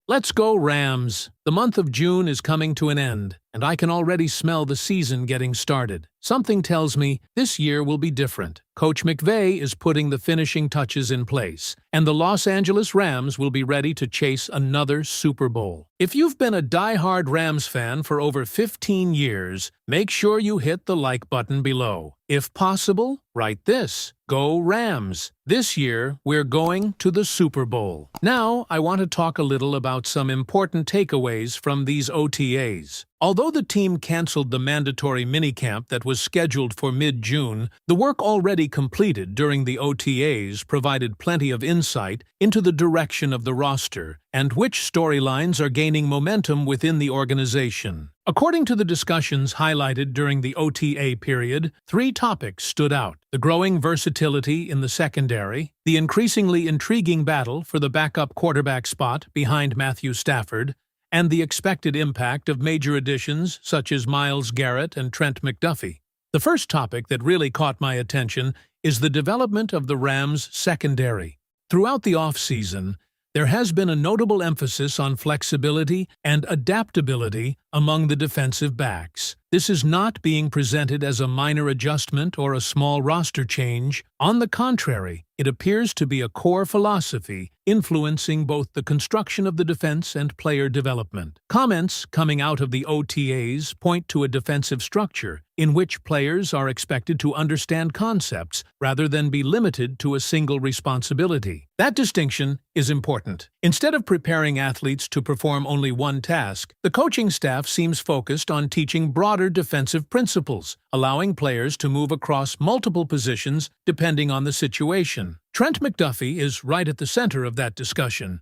Let's go, Rams! The month of June is coming to an end, and I can already smell the season getting started. Something tells me this year will be different. Coach McVay is putting the finishing touches in place, and the Los Angeles Rams will be ready to chase another Super Bowl. If you've been a die-hard Rams fan for over 15 years, make sure you hit the like button below. If possible, write this: Go Rams! This year, we're going to the Super Bowl. Now, I want to talk a little about some important takeaways from these OTAs. Although the team canceled the mandatory minicamp that was scheduled for mid-June, the work already completed during the OTAs provided plenty of insight into the direction of the roster and which storylines are gaining momentum within the organization. According to the discussions highlighted during the OTA period, 3 topics stood out: the growing versatility in the secondary, the increasingly intriguing battle for the backup quarterback spot behind Matthew Stafford, and the expected impact of major additions such as Myles Garrett and Trent McDuffie. The first topic that really caught my attention is the development of the Rams' secondary. Throughout the offseason, there has been a notable emphasis on flexibility and adaptability among the defensive backs. This is not being presented as a minor adjustment or a small roster change. On the contrary, it appears to be a core philosophy influencing both the construction of the defense and player development. Comments coming out of the OTAs point to a defensive structure in which players are expected to understand concepts rather than be limited to a single responsibility. That distinction is important. Instead of preparing athletes to perform only one task, the coaching staff seems focused on teaching broader defensive principles, allowing players to move across multiple positions depending on the situation. Trent McDuffie is right at the center of that discussion.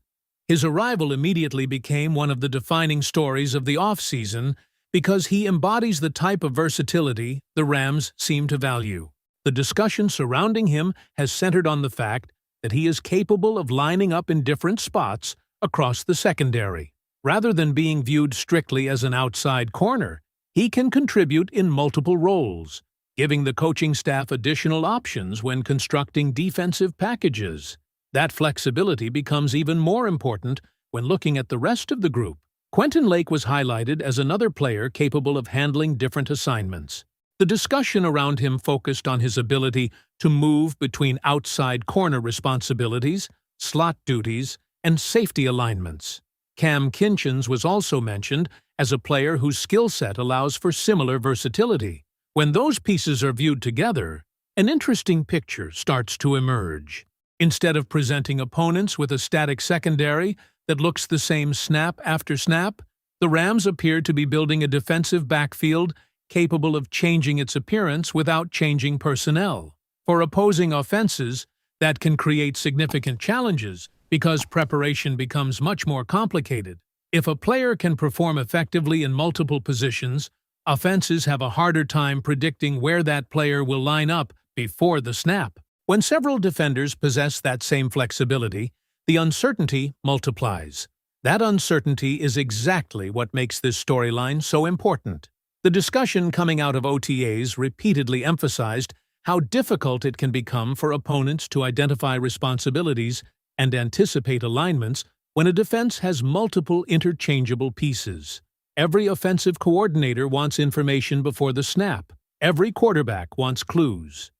His arrival immediately became one of the defining stories of the offseason because he embodies the type of versatility the Rams seem to value. The discussion surrounding him has centered on the fact that he is capable of lining up in different spots across the secondary. Rather than being viewed strictly as an outside corner, he can contribute in multiple roles, giving the coaching staff additional options when constructing defensive packages. That flexibility becomes even more important when looking at the rest of the group. Quentin Lake was highlighted as another player capable of handling different assignments. The discussion around him focused on his ability to move between outside corner responsibilities, slot duties, and safety alignments. Cam Kinchens was also mentioned as a player whose skill set allows for similar versatility. When those pieces are viewed together, an interesting picture starts to emerge. Instead of presenting opponents with a static secondary that looks the same snap after snap, the Rams appear to be building a defensive backfield capable of changing its appearance without changing personnel. For opposing offenses, that can create significant challenges because preparation becomes much more complicated. If a player can perform effectively in multiple positions, offenses have a harder time predicting where that player will line up before the snap. When several defenders possess that same flexibility, the uncertainty multiplies. That uncertainty is exactly what makes this storyline so important. The discussion coming out of OTAs repeatedly emphasized how difficult it can become for opponents to identify responsibilities and anticipate alignments when a defense has multiple interchangeable pieces. Every offensive coordinator wants information before the snap. Every quarterback wants clues.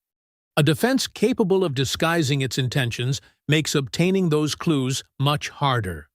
A defense capable of disguising its intentions makes obtaining those clues much harder.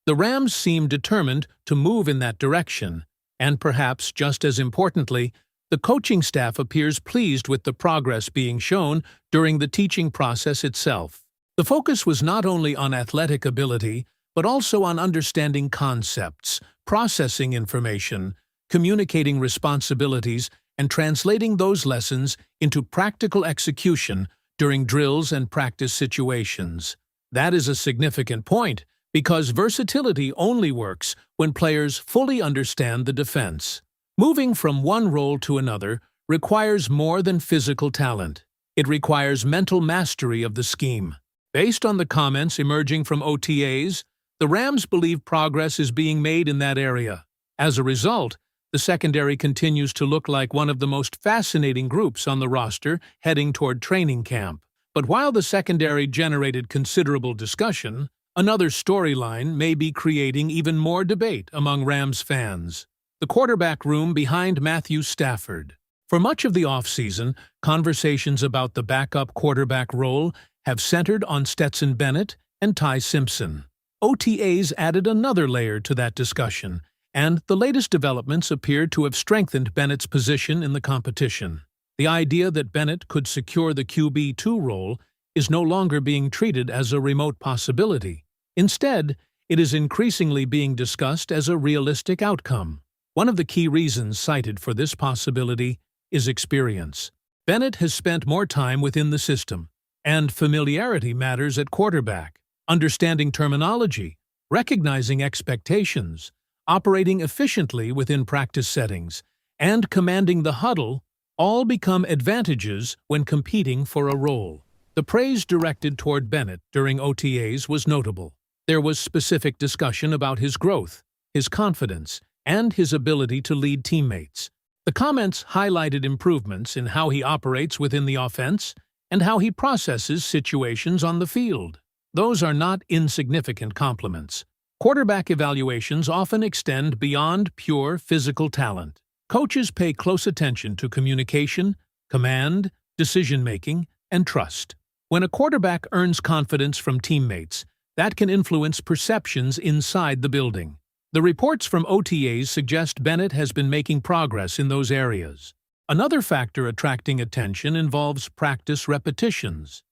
The Rams seem determined to move in that direction, and perhaps just as importantly, the coaching staff appears pleased with the progress being shown during the teaching process itself. The focus was not only on athletic ability, but also on understanding concepts, processing information, communicating responsibilities, and translating those lessons into practical execution during drills and practice situations. That is a significant point, because versatility only works when players fully understand the defense. Moving from one role to another requires more than physical talent. It requires mental mastery of the scheme. Based on the comments emerging from OTAs, the Rams believe progress is being made in that area. As a result, the secondary continues to look like one of the most fascinating groups on the roster heading toward training camp. But while the secondary generated considerable discussion, Another storyline may be creating even more debate among Rams fans: the quarterback room behind Matthew Stafford. For much of the offseason, conversations about the backup quarterback role have centered on Stetson Bennett and Ty Simpson. OTAs added another layer to that discussion, and the latest developments appear to have strengthened Bennett's position in the competition. The idea that Bennett could secure the QB2 role is no longer being treated as a remote possibility. Instead, it is increasingly being discussed as a realistic outcome. One of the key reasons cited for this possibility is experience. Bennett has spent more time within the system, and familiarity matters at quarterback. Understanding terminology, recognizing expectations, operating efficiently within practice settings, and commanding the huddle all become advantages when competing for a role. The praise directed toward Bennett during OTAs was notable. There was specific discussion about his growth, his confidence, and his ability to lead teammates. The comments highlighted improvements in how he operates within the offense and how he processes situations on the field. Those are not insignificant compliments. Quarterback evaluations often extend beyond pure physical talent. Coaches pay close attention to communication, command, decision-making, and trust. When a quarterback earns confidence from teammates, that can influence perceptions inside the building. The reports from OTAs suggest Bennett has been making progress in those areas. Another factor attracting attention involves practice repetitions.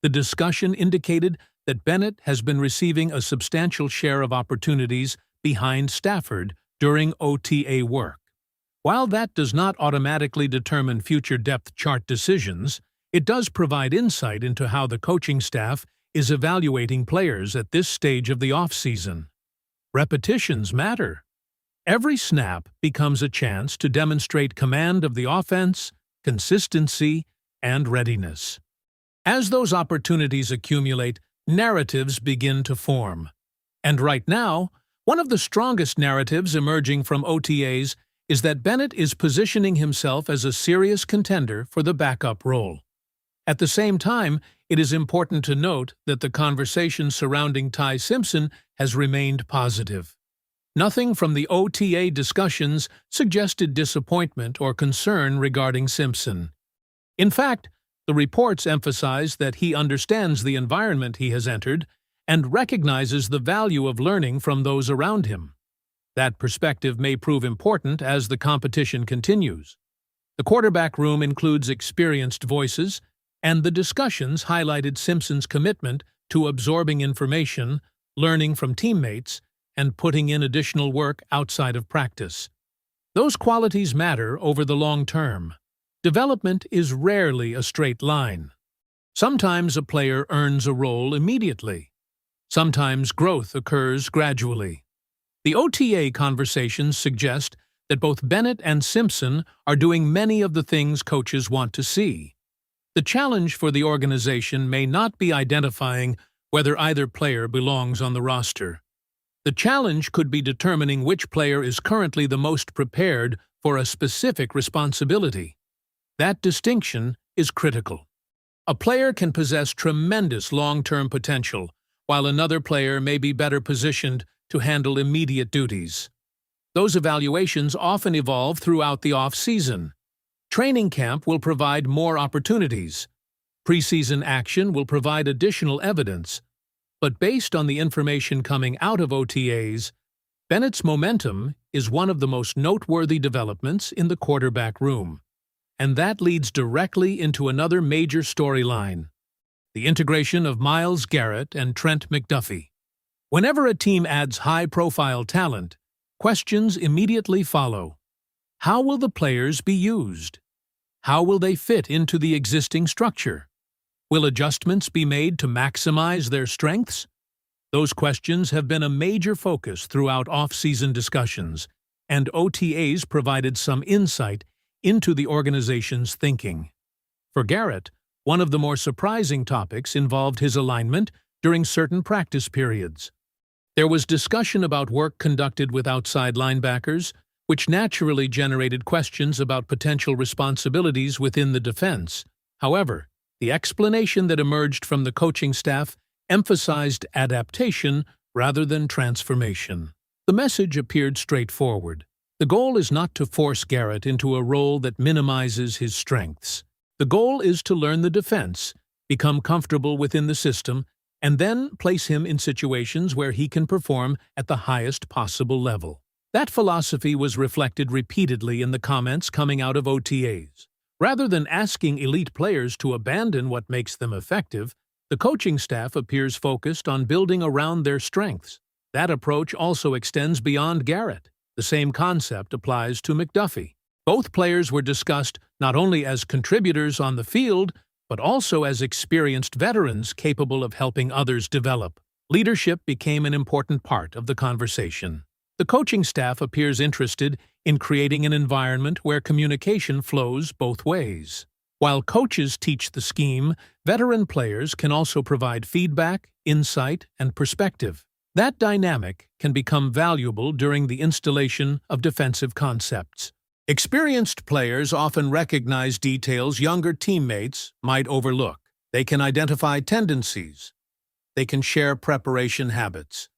The discussion indicated that Bennett has been receiving a substantial share of opportunities behind Stafford during OTA work. While that does not automatically determine future depth chart decisions, it does provide insight into how the coaching staff is evaluating players at this stage of the offseason. Repetitions matter. Every snap becomes a chance to demonstrate command of the offense, consistency, and readiness. As those opportunities accumulate, narratives begin to form. And right now, one of the strongest narratives emerging from OTAs is that Bennett is positioning himself as a serious contender for the backup role. At the same time, it is important to note that the conversation surrounding Ty Simpson has remained positive. Nothing from the OTA discussions suggested disappointment or concern regarding Simpson. In fact, the reports emphasize that he understands the environment he has entered and recognizes the value of learning from those around him. That perspective may prove important as the competition continues. The quarterback room includes experienced voices, and the discussions highlighted Simpson's commitment to absorbing information, learning from teammates, and putting in additional work outside of practice. Those qualities matter over the long term. Development is rarely a straight line. Sometimes a player earns a role immediately. Sometimes growth occurs gradually. The OTA conversations suggest that both Bennett and Simpson are doing many of the things coaches want to see. The challenge for the organization may not be identifying whether either player belongs on the roster. The challenge could be determining which player is currently the most prepared for a specific responsibility. That distinction is critical. A player can possess tremendous long-term potential, while another player may be better positioned to handle immediate duties. Those evaluations often evolve throughout the off-season. Training camp will provide more opportunities. Preseason action will provide additional evidence. But based on the information coming out of OTAs, Bennett's momentum is one of the most noteworthy developments in the quarterback room. And that leads directly into another major storyline: the integration of Myles Garrett and Trent McDuffie. Whenever a team adds high-profile talent, questions immediately follow. How will the players be used? How will they fit into the existing structure? Will adjustments be made to maximize their strengths? Those questions have been a major focus throughout off-season discussions, and OTAs provided some insight into the organization's thinking. For Garrett, one of the more surprising topics involved his alignment during certain practice periods. There was discussion about work conducted with outside linebackers, which naturally generated questions about potential responsibilities within the defense. However, the explanation that emerged from the coaching staff emphasized adaptation rather than transformation. The message appeared straightforward. The goal is not to force Garrett into a role that minimizes his strengths. The goal is to learn the defense, become comfortable within the system, and then place him in situations where he can perform at the highest possible level. That philosophy was reflected repeatedly in the comments coming out of OTAs. Rather than asking elite players to abandon what makes them effective, the coaching staff appears focused on building around their strengths. That approach also extends beyond Garrett. The same concept applies to McDuffie. Both players were discussed not only as contributors on the field, but also as experienced veterans capable of helping others develop. Leadership became an important part of the conversation. The coaching staff appears interested in creating an environment where communication flows both ways. While coaches teach the scheme, veteran players can also provide feedback, insight, and perspective. That dynamic can become valuable during the installation of defensive concepts. Experienced players often recognize details younger teammates might overlook. They can identify tendencies. They can share preparation habits.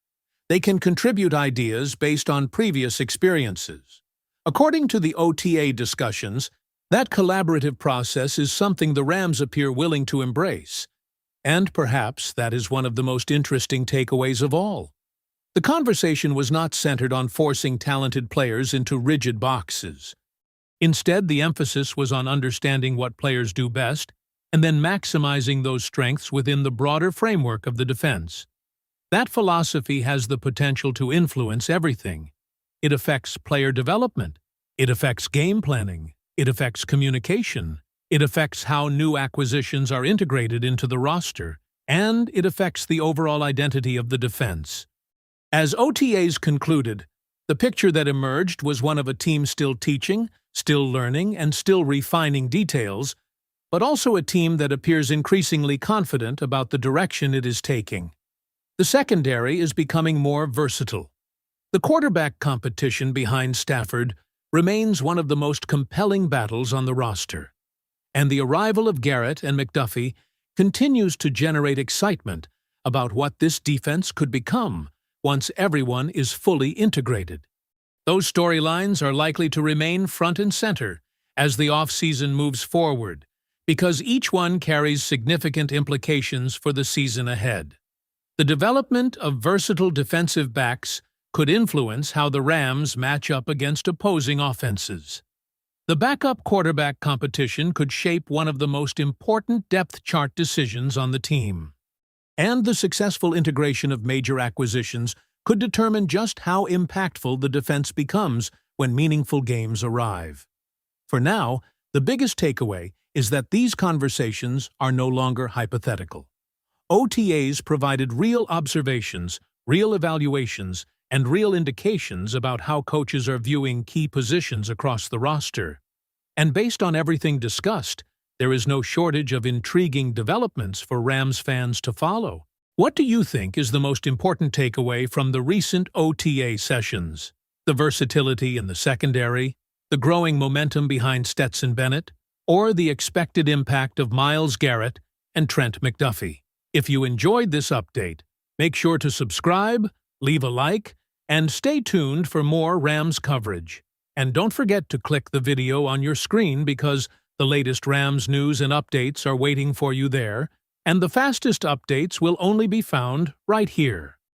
They can contribute ideas based on previous experiences. According to the OTA discussions, that collaborative process is something the Rams appear willing to embrace. And perhaps that is one of the most interesting takeaways of all. The conversation was not centered on forcing talented players into rigid boxes. Instead, the emphasis was on understanding what players do best and then maximizing those strengths within the broader framework of the defense. That philosophy has the potential to influence everything. It affects player development. It affects game planning. It affects communication. It affects how new acquisitions are integrated into the roster. And it affects the overall identity of the defense. As OTAs concluded, the picture that emerged was one of a team still teaching, still learning, and still refining details, but also a team that appears increasingly confident about the direction it is taking. The secondary is becoming more versatile. The quarterback competition behind Stafford remains one of the most compelling battles on the roster, and the arrival of Garrett and McDuffie continues to generate excitement about what this defense could become once everyone is fully integrated. Those storylines are likely to remain front and center as the offseason moves forward, because each one carries significant implications for the season ahead. The development of versatile defensive backs could influence how the Rams match up against opposing offenses. The backup quarterback competition could shape one of the most important depth chart decisions on the team. And the successful integration of major acquisitions could determine just how impactful the defense becomes when meaningful games arrive. For now, the biggest takeaway is that these conversations are no longer hypothetical. OTAs provided real observations, real evaluations, and real indications about how coaches are viewing key positions across the roster. And based on everything discussed, there is no shortage of intriguing developments for Rams fans to follow. What do you think is the most important takeaway from the recent OTA sessions? The versatility in the secondary, the growing momentum behind Stetson Bennett, or the expected impact of Myles Garrett and Trent McDuffie? If you enjoyed this update, make sure to subscribe, leave a like, and stay tuned for more Rams coverage. And don't forget to click the video on your screen because the latest Rams news and updates are waiting for you there, and the fastest updates will only be found right here.